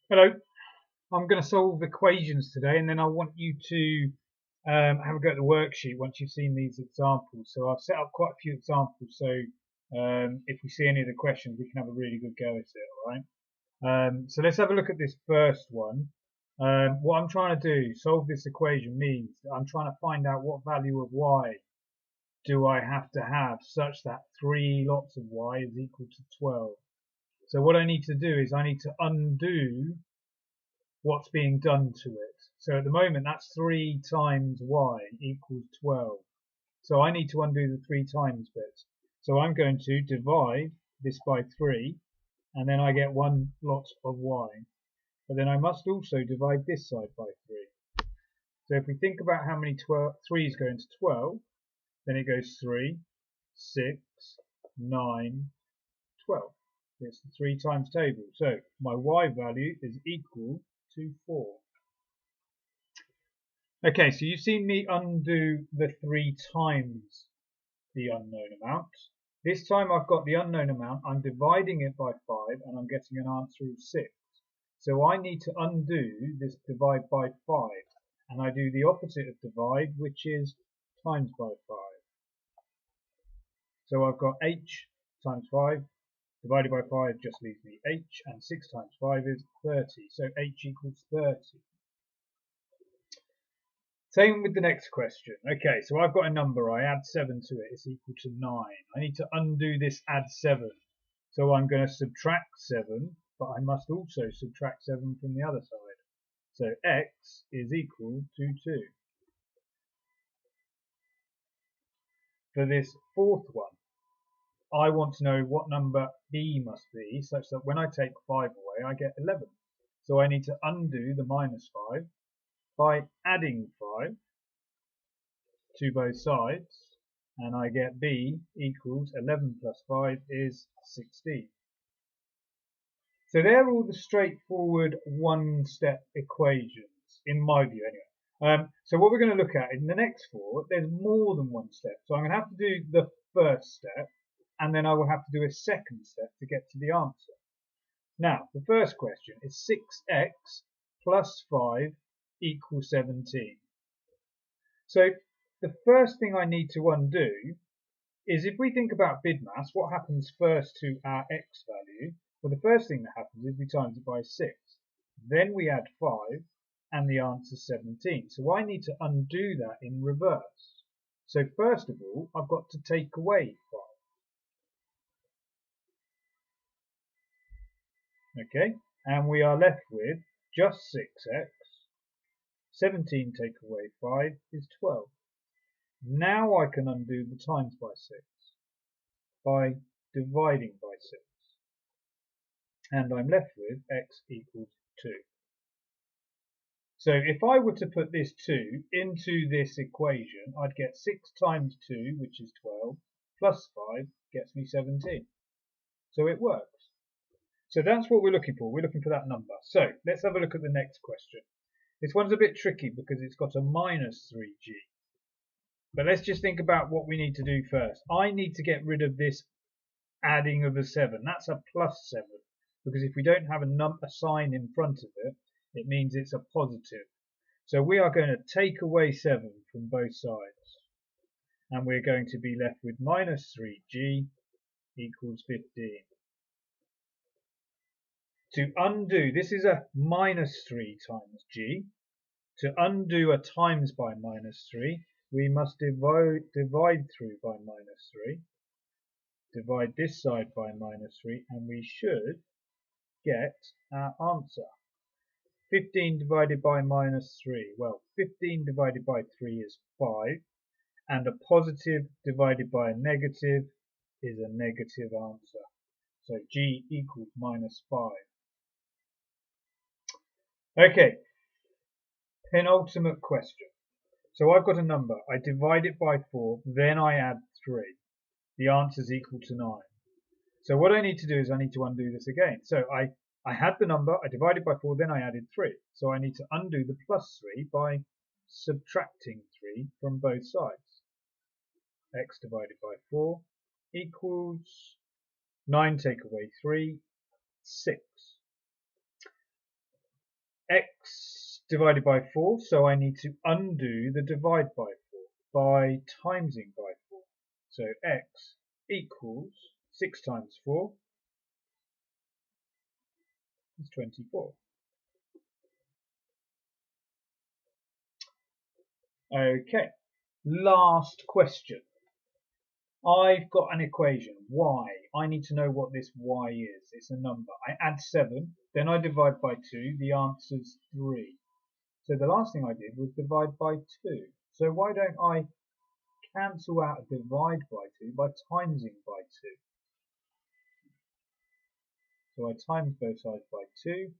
Hello, I'm going to solve equations today and then I want you to have a go at the worksheet once you've seen these examples. So I've set up quite a few examples so if we see any of the questions we can have a really good go at it, alright? So let's have a look at this first one. What I'm trying to do, solve this equation, means that I'm trying to find out what value of y do I have to have such that 3 lots of y is equal to 12. So what I need to do is I need to undo what's being done to it. So at the moment that's 3 times y equals 12. So I need to undo the 3 times bit. So I'm going to divide this by 3 and then I get 1 lot of y. But then I must also divide this side by 3. So if we think about how many 3's go into 12, then it goes 3, 6, 9, 12. It's the 3 times table. So my y value is equal to 4. Okay, so you've seen me undo the 3 times the unknown amount. This time I've got the unknown amount, I'm dividing it by 5 and I'm getting an answer of 6. So I need to undo this divide by 5 and I do the opposite of divide, which is times by 5. So I've got h times 5 divided by 5 just leaves me h, and 6 times 5 is 30. So h equals 30. Same with the next question. Okay, so I've got a number, I add 7 to it, it's equal to 9. I need to undo this add 7. So I'm going to subtract 7, but I must also subtract 7 from the other side. So x is equal to 2. For this fourth one, I want to know what number b must be, such that when I take 5 away, I get 11. So I need to undo the minus 5 by adding 5 to both sides, and I get b equals 11 plus 5 is 16. So they're all the straightforward one-step equations, in my view anyway. So what we're going to look at in the next 4, there's more than one step. So I'm going to have to do the first step, and then I will have to do a second step to get to the answer. Now, the first question is 6x plus 5 equals 17. So the first thing I need to undo is if we think about BIDMAS, what happens first to our x value? Well, the first thing that happens is we times it by 6. Then we add 5, and the answer is 17. So I need to undo that in reverse. So first of all, I've got to take away 5. Okay, and we are left with just 6x. 17 take away 5 is 12. Now I can undo the times by 6 by dividing by 6. And I'm left with x equals 2. So if I were to put this 2 into this equation, I'd get 6 times 2, which is 12, plus 5 gets me 17. So it works. So that's what we're looking for. We're looking for that number. So let's have a look at the next question. This one's a bit tricky because it's got a minus 3g. But let's just think about what we need to do first. I need to get rid of this adding of a 7. That's a plus 7. Because if we don't have a sign in front of it, it means it's a positive. So we are going to take away 7 from both sides. And we're going to be left with minus 3g equals 15. To undo, this is a minus 3 times g. To undo a times by minus 3, we must divide through by minus 3. Divide this side by minus 3, and we should get our answer. 15 divided by minus 3. Well, 15 divided by 3 is 5, and a positive divided by a negative is a negative answer. So g equals minus 5. Okay, penultimate question. So I've got a number, I divide it by 4, then I add 3. The answer is equal to 9. So what I need to do is I need to undo this again. So I had the number, I divided by 4, then I added 3. So I need to undo the plus 3 by subtracting 3 from both sides. X divided by 4 equals 9 take away 3, 6. x divided by 4, so I need to undo the divide by 4 by timesing by 4. So x equals 6 times 4 is 24. Okay, last question. I've got an equation, y. I need to know what this y is. It's a number. I add 7, then I divide by 2. The answer's 3. So the last thing I did was divide by 2. So why don't I cancel out a divide by 2 by timesing by 2? So I times both sides by 2.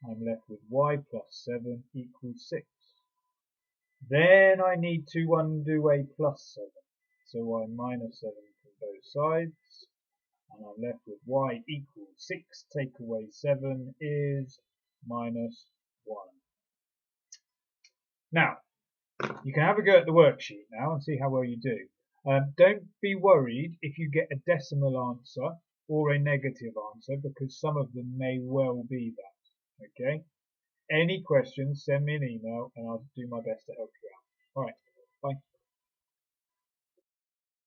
I'm left with y plus 7 equals 6. Then I need to undo a plus 7. So I minus 7 from both sides. And I'm left with y equals 6. Take away 7 is minus 1. Now, you can have a go at the worksheet now and see how well you do. Don't be worried if you get a decimal answer or a negative answer, because some of them may well be that. Okay? Any questions, send me an email and I'll do my best to help you out. Alright, bye.